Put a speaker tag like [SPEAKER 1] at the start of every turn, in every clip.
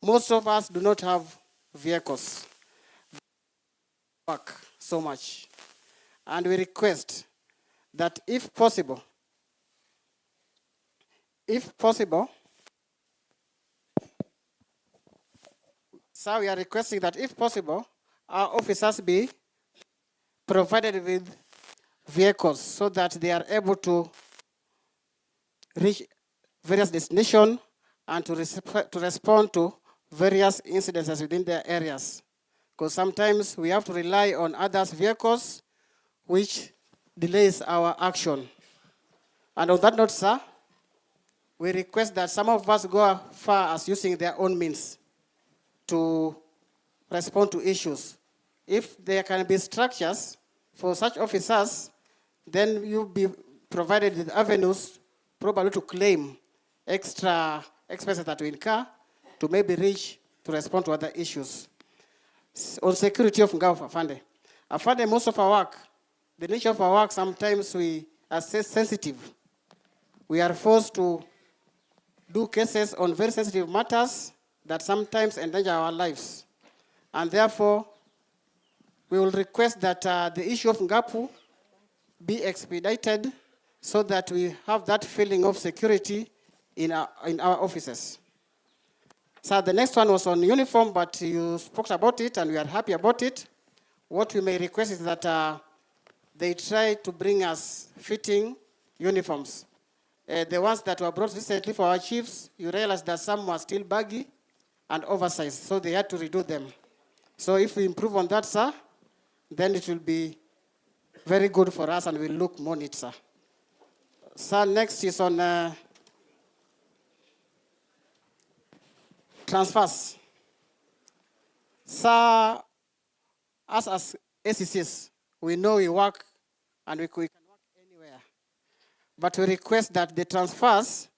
[SPEAKER 1] Most of us do not have vehicles. Work so much. And we request that if possible, so we are requesting that if possible, our officers be provided with vehicles so that they are able to reach various destinations and to respond to various incidences within their areas. Because sometimes we have to rely on others' vehicles, which delays our action. And on that note, sir, we request that some of us go as far as using their own means to respond to issues. If there can be structures for such officers, then you'll be provided with avenues probably to claim extra expenses that we incur to maybe reach to respond to other issues. On security of Ngao Afande. Afande, most of our work, the nature of our work, sometimes we are sensitive. We are forced to do cases on very sensitive matters that sometimes endanger our lives. And therefore, we will request that the issue of Ngapu be expedited so that we have that feeling of security in our offices. So the next one was on uniform, but you spoke about it and we are happy about it. What we may request is that they try to bring us fitting uniforms. The ones that were brought recently for our chiefs, you realize that some were still baggy and oversized, so they had to redo them. So if we improve on that, sir, then it will be very good for us and we'll look more neat, sir. Sir, next is on transfers. Sir, us as ACCs, we know we work and we can work anywhere. But we request that the transfers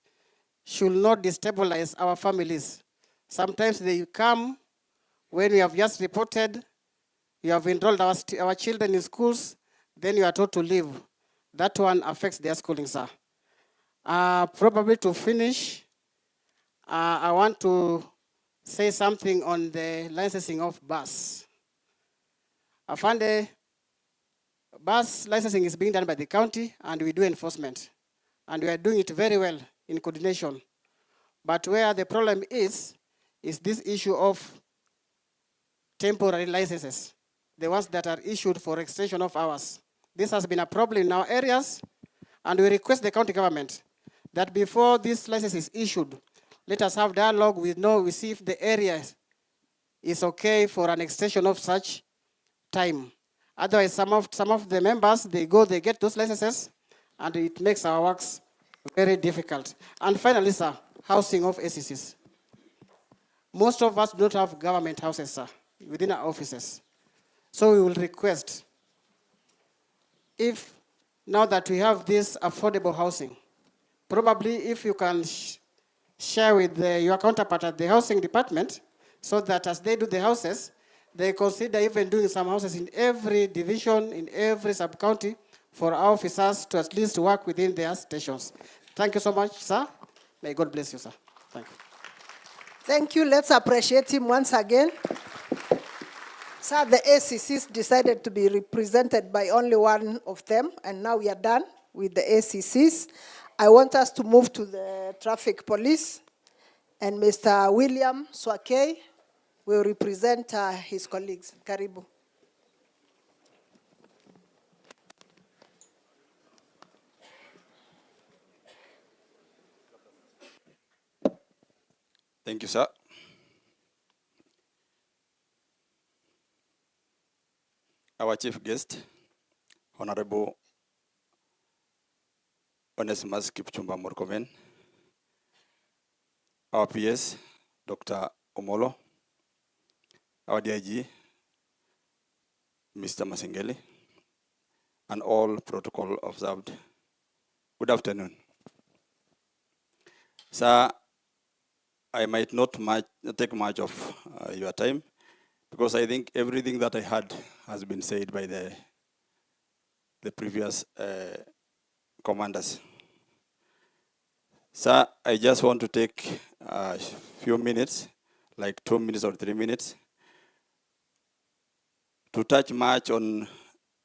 [SPEAKER 1] should not destabilize our families. Sometimes they come when we have just reported, you have enrolled our children in schools, then you are told to leave. That one affects their schooling, sir. Probably to finish, I want to say something on the licensing of bus. Afande, bus licensing is being done by the county and we do enforcement. And we are doing it very well in coordination. But where the problem is this issue of temporary licenses, the ones that are issued for extension of hours. This has been a problem in our areas, and we request the county government that before this license is issued, let us have dialogue. We see if the area is okay for an extension of such time. Otherwise, some of the members, they get those licenses, and it makes our works very difficult. And finally, sir, housing of ACCs. Most of us do not have government houses, sir, within our offices. So we will request, if now that we have this affordable housing, probably if you can share with your counterpart at the housing department, so that as they do the houses, they consider even doing some houses in every division, in every sub-county, for our officers to at least work within their stations. Thank you so much, sir. May God bless you, sir. Thank you.
[SPEAKER 2] Thank you. Let's appreciate him once again. Sir, the ACCs decided to be represented by only one of them, and now we are done with the ACCs. I want us to move to the traffic police, and Mr. William Swakey will represent his colleagues. Karibu.
[SPEAKER 3] Thank you, sir. Our chief guest, Honorable Onesimus Kipchumba Murkomen, our PS, Dr. Omolo, our DIG, Mr. Masengeli, and all protocol observed. Good afternoon. Sir, I might not take much of your time, because I think everything that I had has been said by the previous commanders. Sir, I just want to take a few minutes like 2 minutes or 3 minutes, to touch much on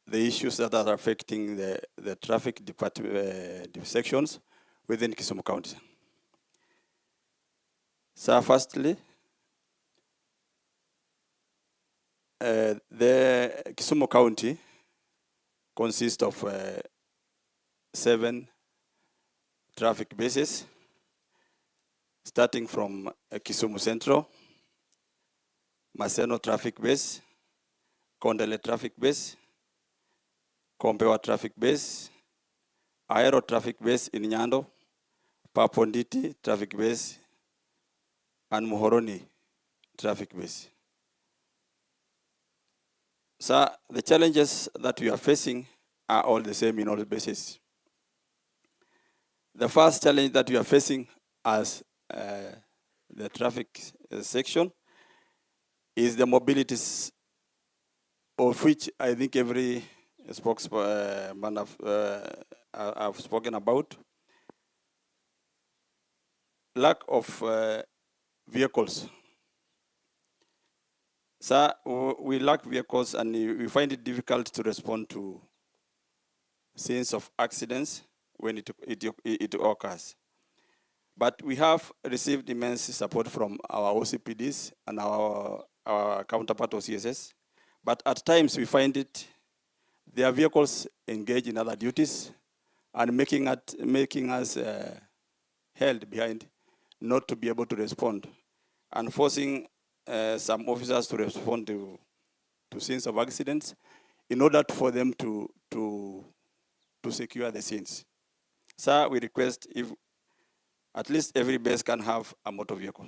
[SPEAKER 3] the issues that are affecting the traffic sections within Kisumu County. So firstly, the Kisumu County consists of 7 traffic bases, starting from Kisumu Central, Maseno Traffic Base, Kondele Traffic Base, Kombewa Traffic Base, Aero Traffic Base in Nyando, Paponditi Traffic Base, and Muhoroni Traffic Base. So the challenges that we are facing are all the same in all bases. The first challenge that we are facing as the traffic section is the mobilities, of which I think every spokesman have spoken about. Lack of vehicles. So we lack vehicles, and we find it difficult to respond to scenes of accidents when it occurs. But we have received immense support from our OCPDs and our counterpart OCSS. But at times we find it, their vehicles engage in other duties and making us held behind, not to be able to respond, and forcing some officers to respond to scenes of accidents in order for them to secure the scenes. So we request if at least every base can have a motor vehicle.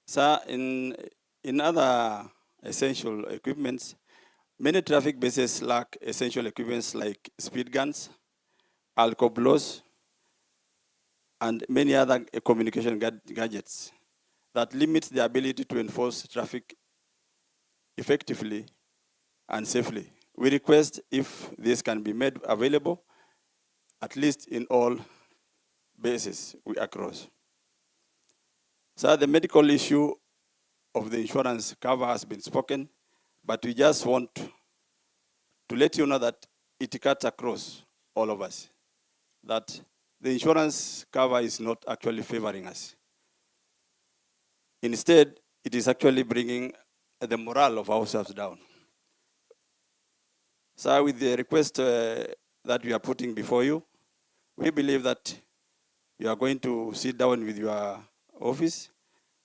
[SPEAKER 3] So in other essential equipments, many traffic bases lack essential equipments like speed guns, alcohol blows, and many other communication gadgets that limit the ability to enforce traffic effectively and safely. We request if this can be made available, at least in all bases we across. So the medical issue of the insurance cover has been spoken, but we just want to let you know that it cuts across all of us, that the insurance cover is not actually favoring us. Instead, it is actually bringing the morale of ourselves down. So with the request that we are putting before you, we believe that you are going to sit down with your office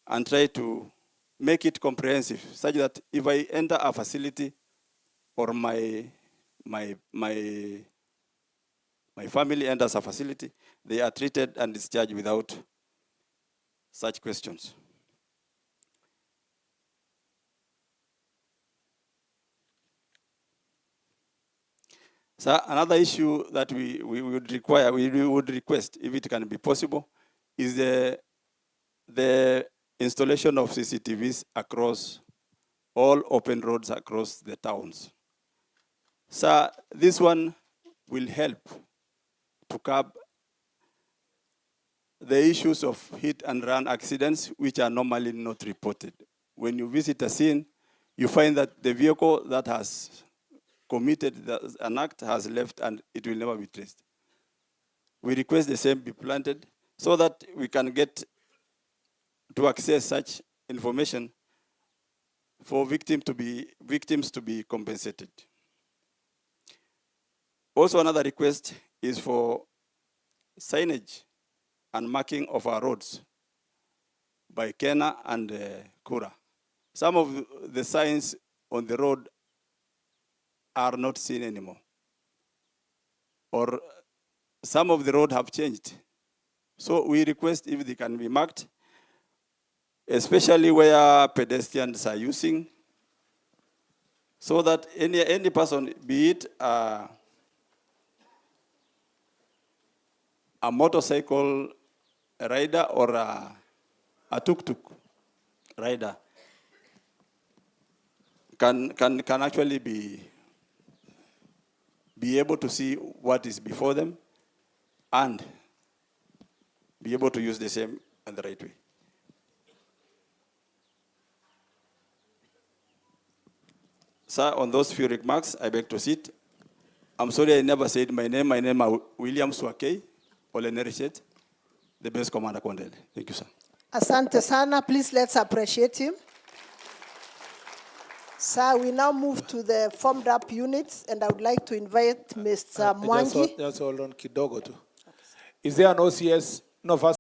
[SPEAKER 3] and try to make it comprehensive, such that if I enter a facility or my family enters a facility, they are treated and discharged without such questions. So another issue that we would request, if it can be possible, is the installation of CCTVs across all open roads across the towns. So this one will help to curb the issues of hit and run accidents, which are normally not reported. When you visit a scene, you find that the vehicle that has committed an act has left and it will never be traced. We request the same be planted so that we can get to access such information for victims to be compensated. Also, another request is for signage and marking of our roads by Kena and Kura. Some of the signs on the road are not seen anymore, or some of the road have changed. So we request if they can be marked, especially where pedestrians are using, so that any person, be it a motorcycle rider or a tuk-tuk rider, can actually be be able to see what is before them and be able to use the same in the right way. Sir, on those few remarks, I beg to sit. I'm sorry I never said my name. My name is William Swakey, Olenerishet, the base commander Kondele. Thank you, sir.
[SPEAKER 2] Asante sana. Please let's appreciate him. Sir, we now move to the formed up units, and I would like to invite Mr. Mwangi.
[SPEAKER 4] Just hold on kidogo tu. Is there an OCS? No, first